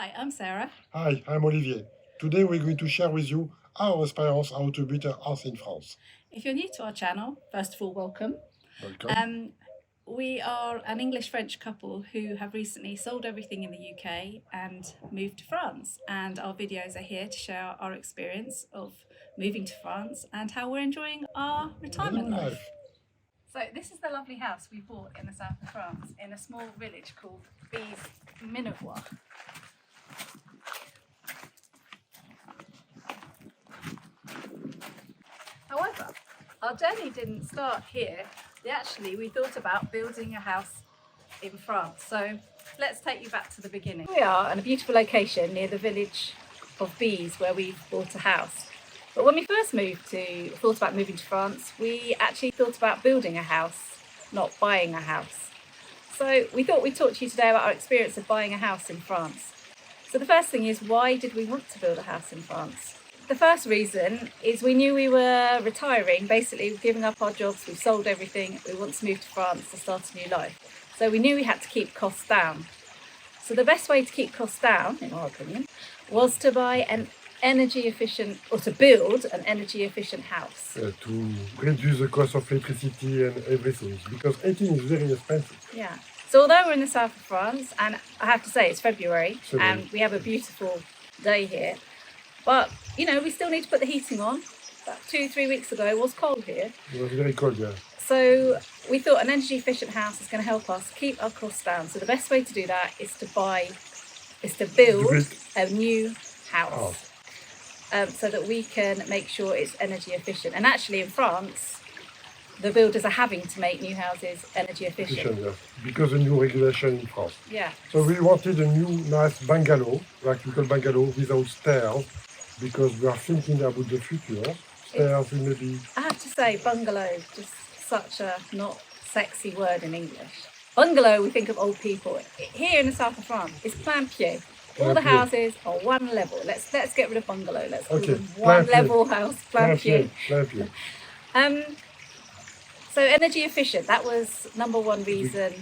Hi, I'm Sarah. Hi, I'm Olivier. Today we're going to share with you our experience how to build a house in France. If you're new to our channel, first of all, welcome. Welcome. We are an English-French couple who have recently sold everything in the UK and moved to France. And our videos are here to share our experience of moving to France and how we're enjoying our retirement New life. So this is the lovely house we bought in the south of France in a small village called Minevois. However, our journey didn't start here. We thought about building a house in France. So let's take you back to the beginning. We are in a beautiful location near the village of Bees where we bought a house. But when we first thought about moving to France, we actually thought about building a house, not buying a house. So we thought we'd talk to you today about our experience of buying a house in France. So the first thing is, why did we want to build a house in France? The first reason is we knew we were retiring, basically giving up our jobs, we've sold everything, we want to move to France to start a new life. So we knew we had to keep costs down. So the best way to keep costs down, in our opinion, was to buy an to build an energy efficient house. To reduce the cost of electricity and everything, because heating is very expensive. Yeah. So although we're in the south of France, and I have to say it's February, and we have a beautiful day here, but you know, we still need to put the heating on. About 2-3 weeks ago it was cold here. It was very cold, yeah. So we thought an energy efficient house is going to help us keep our costs down. So the best way to do that is to build a new house. So that we can make sure it's energy efficient. And actually in France, the builders are having to make new houses energy efficient. Yeah. Because of new regulation in France. Yeah. So we wanted a new nice bungalow, like we call bungalow, without stairs, because we are thinking about the future. Stairs maybe. I have to say, bungalow, just such a not sexy word in English. Bungalow, we think of old people. Here in the south of France, it's plein pied. All the houses are one level. Let's get rid of bungalow. Let's call them one level house, plein pied. So energy efficient, that was number one reason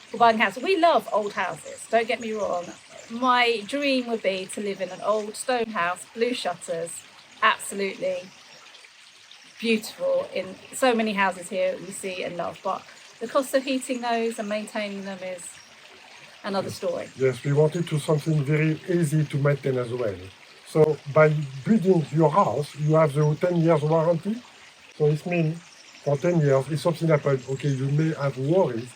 for buying a house. We love old houses, don't get me wrong. My dream would be to live in an old stone house, blue shutters, absolutely beautiful. In so many houses here we see and love, but the cost of heating those and maintaining them is another story. Yes, we wanted to something very easy to maintain as well. So by building your house, you have the 10 years warranty. So it means for 10 years, if something happens, okay, you may have worries,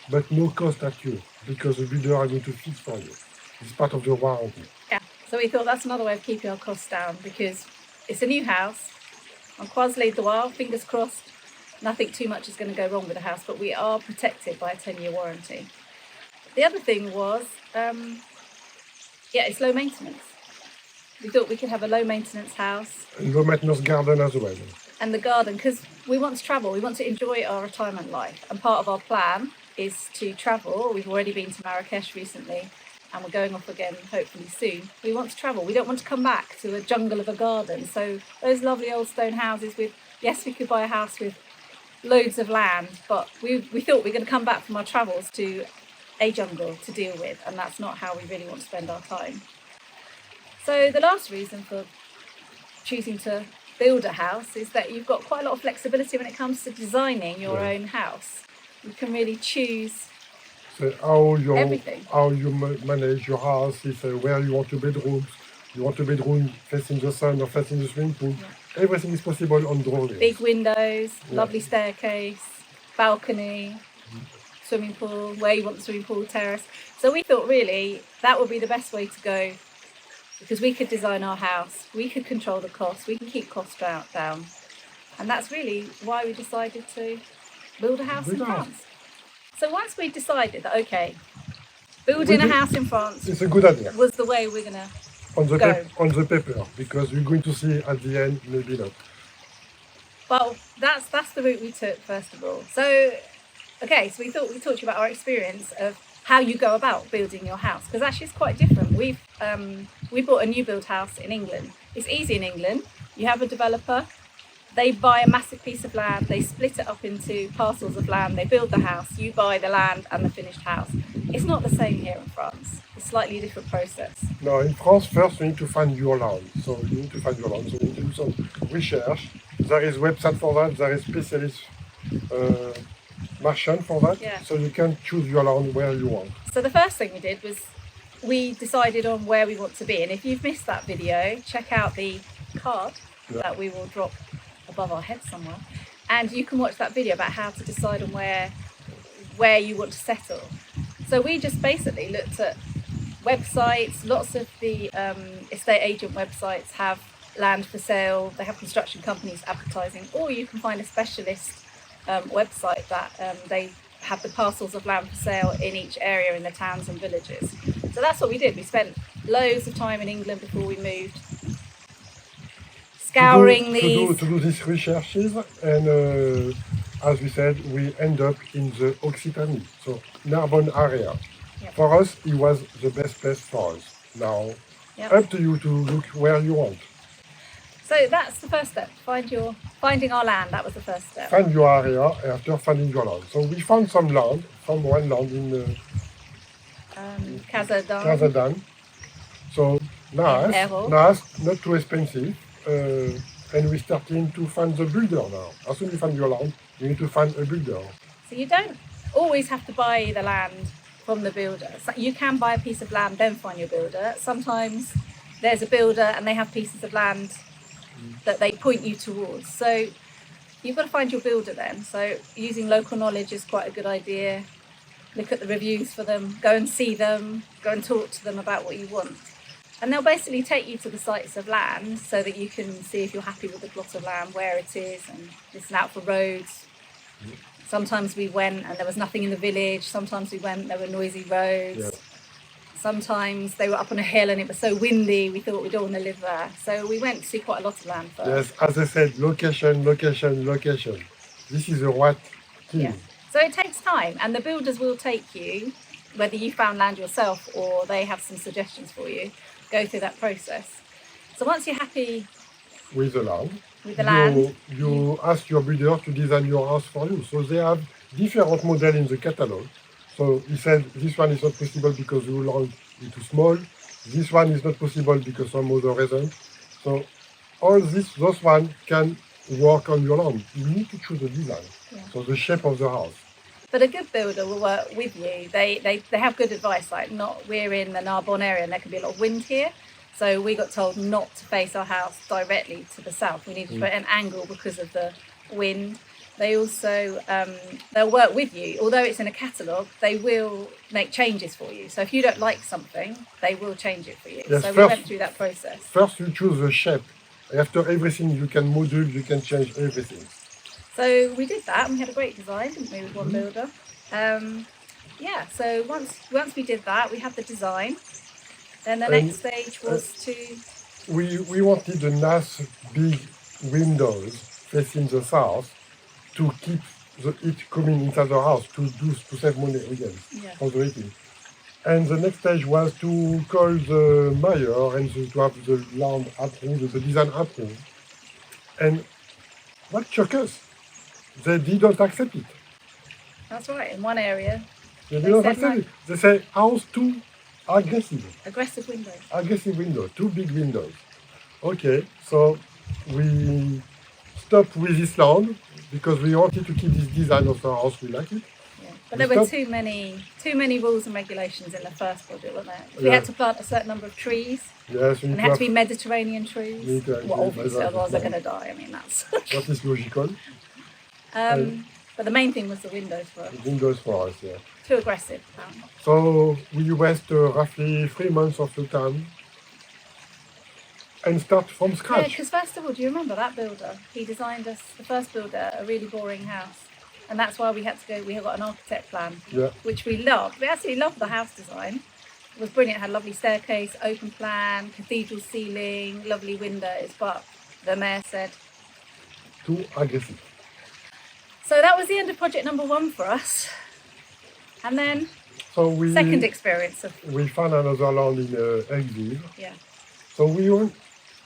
but no cost at you, because the builder are going to fix for you. It's part of the warranty. Yeah, so we thought that's another way of keeping our costs down, because it's a new house. On croisés droits, fingers crossed, nothing too much is going to go wrong with the house, but we are protected by a 10-year warranty. The other thing was, it's low maintenance. We thought we could have a low maintenance house. And low maintenance garden as well. And the garden, because we want to travel, we want to enjoy our retirement life. And part of our plan is to travel. We've already been to Marrakesh recently, and we're going off again hopefully soon. We want to travel. We don't want to come back to a jungle of a garden. So those lovely old stone houses yes, we could buy a house with loads of land, but we thought we were going to come back from our travels to a jungle to deal with, and that's not how we really want to spend our time. So the last reason for choosing to build a house is that you've got quite a lot of flexibility when it comes to designing your own house. You can really choose everything. How you manage your house, if where you want your bedrooms, you want a bedroom facing the sun or facing the swimming pool. Yeah. Everything is possible on drawing. Big windows, lovely staircase, balcony, swimming pool, where you want the swimming pool, terrace. So we thought really that would be the best way to go, because we could design our house, we could control the costs, we can keep costs down. And that's really why we decided to build a house in France. So once we decided that, okay, building a house in France it's a good idea. Was the way we're going to on the paper, because we're going to see at the end, maybe not. Well, that's the route we took, first of all. So we thought we'd talk to you about our experience of how you go about building your house, because actually it's quite different. We bought a new build house in England. It's easy in England. You have a developer, they buy a massive piece of land, they split it up into parcels of land, they build the house, you buy the land and the finished house. It's not the same here in France. It's slightly different process. Now, in France, first you need to find your land. So you need to find your land. So you need to do some research. There is website for that. There is specialist merchant for that. Yeah. So you can choose your land where you want. So the first thing we did was we decided on where we want to be. And if you've missed that video, check out the card that we will drop above our heads somewhere. And you can watch that video about how to decide on where you want to settle. So we just basically looked at websites. Lots of the estate agent websites have land for sale. They have construction companies advertising, or you can find a specialist website that they have the parcels of land for sale in each area in the towns and villages. So that's what we did. We spent loads of time in England before we moved, scouring these. To do these researches, and as we said, we end up in the Occitanie, so Narbonne area. Yep. For us, it was the best place for us. Now, up to you to look where you want. So that's the first step. Finding our land. That was the first step. Find your area after finding your land. So we found some land, from one land in Casadan. So nice, not too expensive. And we're starting to find the builder now. As soon as you find your land, you need to find a builder. So you don't always have to buy the land from the builder. So you can buy a piece of land, then find your builder. Sometimes there's a builder and they have pieces of land that they point you towards. So you've got to find your builder then. So using local knowledge is quite a good idea. Look at the reviews for them, go and see them, go and talk to them about what you want. And they'll basically take you to the sites of land so that you can see if you're happy with the plot of land, where it is, and listen out for roads. Sometimes we went and there was nothing in the village. Sometimes we went, there were noisy roads. Yeah. Sometimes they were up on a hill and it was so windy, we thought we don't want to live there. So we went to see quite a lot of land first. Yes, as I said, location. This is a what key. Yeah. So it takes time, and the builders will take you, whether you found land yourself or they have some suggestions for you, go through that process. So once you're happy with the land, you ask your builder to design your house for you. So they have different models in the catalog. So he said this one is not possible because your land is too small. This one is not possible because some other reason. So all those one can work on your land. You need to choose the design. Yeah. So the shape of the house. But a good builder will work with you. They have good advice. Like, we're in the Narbonne area and there can be a lot of wind here. So we got told not to face our house directly to the south. We needed to put an angle because of the wind. They also, they'll work with you. Although it's in a catalogue, they will make changes for you. So if you don't like something, they will change it for you. Yes, so we went through that process. First you choose the shape. After everything you can module, you can change everything. So we did that and we had a great design, didn't we, with one builder. So once we did that, we had the design. Then the next stage was to... We wanted a nice big windows facing the south to keep the heat coming inside the house, to save money again for the heating. And the next stage was to call the mayor and to have the land approved, the design approved. And what shocked us, they didn't accept it. That's right, in one area. They didn't accept it. They say house too aggressive. Aggressive windows. Aggressive windows, too big windows. Okay, so we stopped with this land because we wanted to keep this design of the house. We like it. Yeah. But there were too many rules and regulations in the first project, weren't there? We had to plant a certain number of trees. Yes, and they had to be Mediterranean trees. Well, obviously, otherwise they're going to die. I mean, that's... That is logical. But the main thing was the windows for us. The windows for us, yeah. Too aggressive. So we waste roughly 3 months of the time and start from scratch. Yeah, because first of all, do you remember that builder? He designed us, the first builder, a really boring house. And that's why we had to go, we got an architect plan, which we loved. We actually loved the house design. It was brilliant. It had lovely staircase, open plan, cathedral ceiling, lovely windows. But the mayor said... Too aggressive. So that was the end of project number 1 for us. And then, second experience. We found another land in Exville. Yeah. So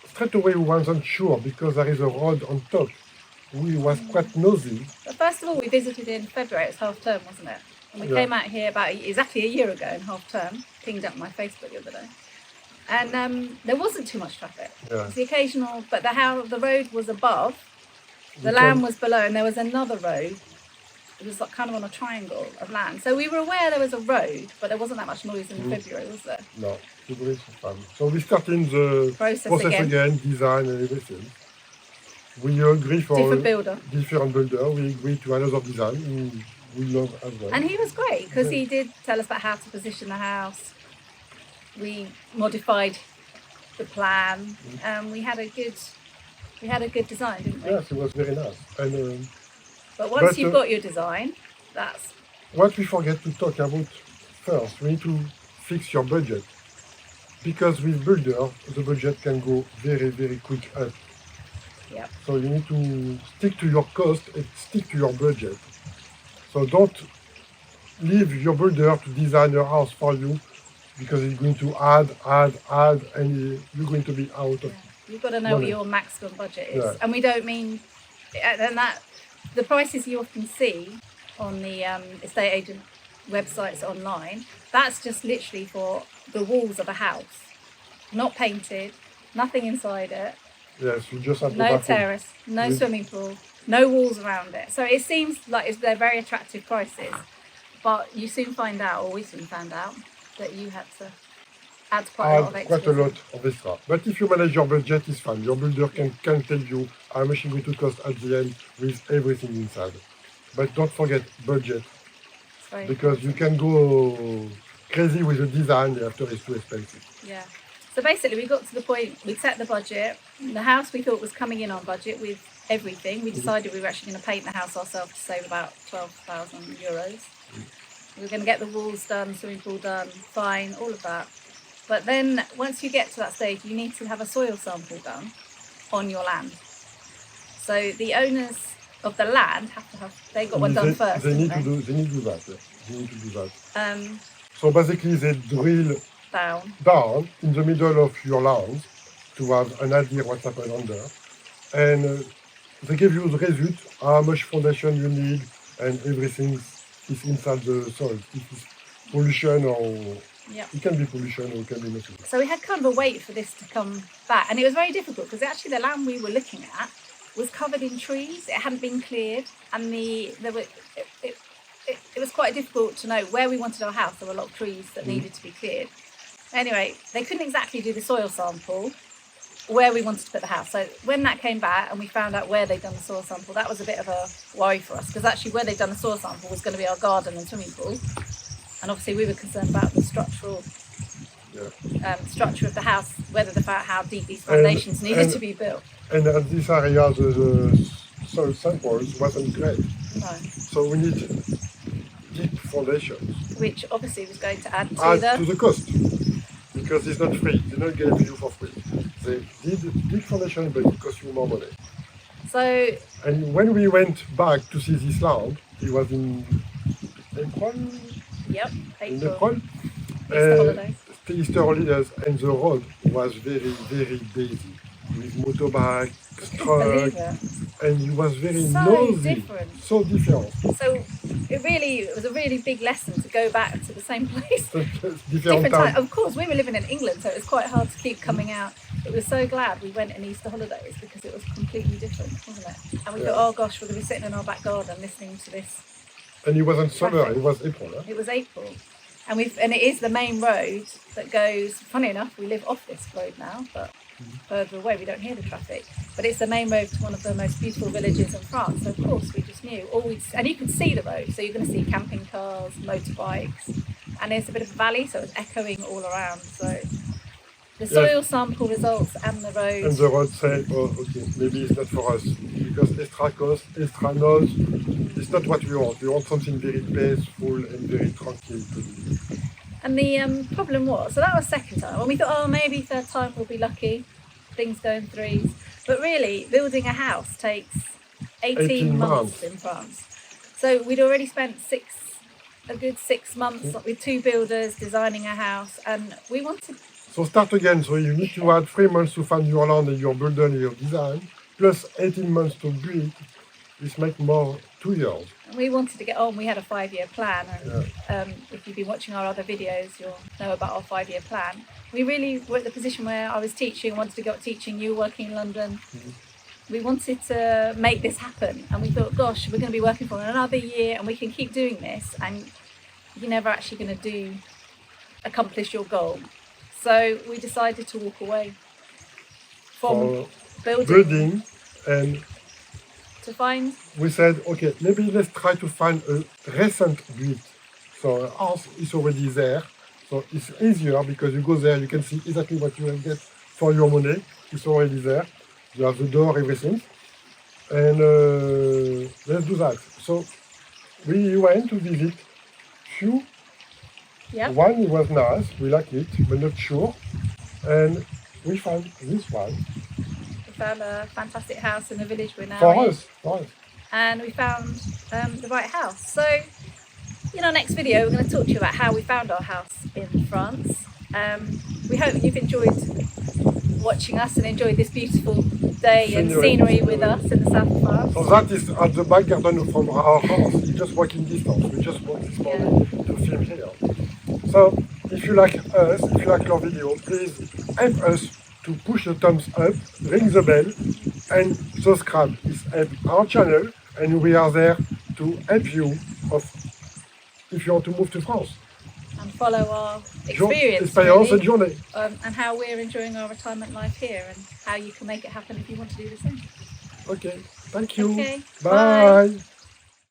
straight away we wasn't sure because there is a road on top. We was quite nosy. But first of all, we visited in February. It was half term, wasn't it? And we Yeah. came out here about exactly a year ago in half term, pinged up my Facebook the other day. And there wasn't too much traffic. Yeah. It was the occasional, but the road was above, the We land can- was below, and there was another road. It was like kind of on a triangle of land. So we were aware there was a road, but there wasn't that much noise in February, was there? No, February is fun. So we start in the Process again. design and everything. We agree for Different builder. different builder. We agree to another design who we love as well. And he was great because he did tell us about how to position the house. We modified the plan, and we had a good design, didn't we? Yes, it was very nice. And But once But, you've got your design, that's what we forget to talk about first, we need to fix your budget. Because with builder, the budget can go very, very quick up. yep. So you need to stick to your cost and stick to your budget. So don't leave your builder to design your house for you because it's going to add, and you're going to be out of. You've got to know what Money. your maximum budget is, Yeah. and we don't mean, and that the prices you often see on the estate agent websites online. That's just literally for the walls of a house, not painted, nothing inside it, Yes, you just have to no bathroom. terrace, no With- swimming pool, no walls around it. So it seems like they're very attractive prices, but you soon find out, or we soon found out, that you had to add quite a lot of Add extra. quite a lot of extra. But if you manage your budget, it's fine. Your builder can tell you how much it's going to cost at the end with everything inside. But don't forget budget, It's very- because you can go crazy with the design after it's too expensive. Yeah. So basically, we got to the point, we'd set the budget. The house we thought was coming in on budget with everything. We decided we were actually going to paint the house ourselves to save about €12,000. We were going to get the walls done, swimming pool done, fine, all of that. But then once you get to that stage, you need to have a soil sample done on your land. So the owners of the land they got one done first. They didn't need to do that. Yeah. They need to do that. Um, So basically, they drill down. down in the middle of your land to have an idea what's happened under, and they give you the result, how much foundation you need, and everything is inside the soil. It is pollution, or Yeah. it can be pollution, or it can be nothing. So we had kind of a wait for this to come back, and it was very difficult because actually the land we were looking at was covered in trees. It hadn't been cleared, and it was quite difficult to know where we wanted our house. There were a lot of trees that needed to be cleared. Anyway, they couldn't exactly do the soil sample where we wanted to put the house. So when that came back and we found out where they'd done the soil sample, that was a bit of a worry for us, because actually where they'd done the soil sample was going to be our garden and swimming pool. And obviously we were concerned about the structure of the house, how deep these foundations needed to be built. And at this area, the soil samples wasn't great. No. So we need deep foundations. Which obviously was going to add to To the cost, because it's not free. They don't give you for free. They did deep foundation, but it costs you more money. So And when we went back to see this land, it was in April. yep, In April. April. Easter holidays. Easter holidays, and the road was very, very busy with motorbike, Believe truck, it. and it was very So noisy. different. So different. So it was a really big lesson to go back to the same place. different Different time. time. Of course, we were living in England, so it was quite hard to keep coming out. But we were so glad we went in Easter holidays because it was completely different, wasn't it? And we Yeah. thought, oh gosh, we're going to be sitting in our back garden listening to this. And it wasn't summer, Traffic. it was April. Huh? It was April. And it is the main road that goes, funny enough, we live off this road now, but further away we don't hear the traffic. But it's the main road to one of the most beautiful villages in France. So of course we just knew. And you can see the road, so you're going to see camping cars, motorbikes, and there's a bit of a valley, so it's echoing all around. So the soil sample results and the road. And the road said, oh, okay, maybe it's not for us, because extra cost, extra noise, it's not what we want. We want something very peaceful and very tranquil to do. And the problem was, so that was second time, when we thought, oh, maybe third time we'll be lucky, things go in threes. But really, building a house takes 18 months in France. So we'd already spent a good 6 months with 2 builders designing a house, and we wanted. So start again. So you need to add 3 months to find your land and your builder and your design, plus 18 months to build. It makes more 2 years. And we wanted to get on. We had a 5-year plan, and Yeah. if you've been watching our other videos, you'll know about our 5-year plan. We really were at the position where I was teaching, wanted to go teaching, you were working in London. We wanted to make this happen, and we thought, gosh, we're going to be working for another year, and we can keep doing this, and you're never actually going to accomplish your goal. So we decided to walk away from For building and to find. we said, okay, maybe let's try to find a recent build. So a house is already there. So it's easier because you go there, you can see exactly what you will get for your money. It's already there. You have the door, everything. And let's do that. So we went to visit few. Yeah. One was nice, we like it, but not sure. And we found this one. We found a fantastic house in the village we're now For in. us. And we found the right house. So in our next video, we're going to talk to you about how we found our house in France. We hope you've enjoyed watching us and enjoyed this beautiful day and scenery with us in the south of France. So that is at the back garden from our house. It's just walking distance. We just walked this morning to film here. So if you like us, if you like our video, please help us to push the thumbs up, ring the bell, and subscribe. It's help our channel, and we are there to help you if you want to move to France. And follow our experience and really, journey. and how we're enjoying our retirement life here, and how you can make it happen if you want to do the same. Okay, thank you. Okay, Bye. bye.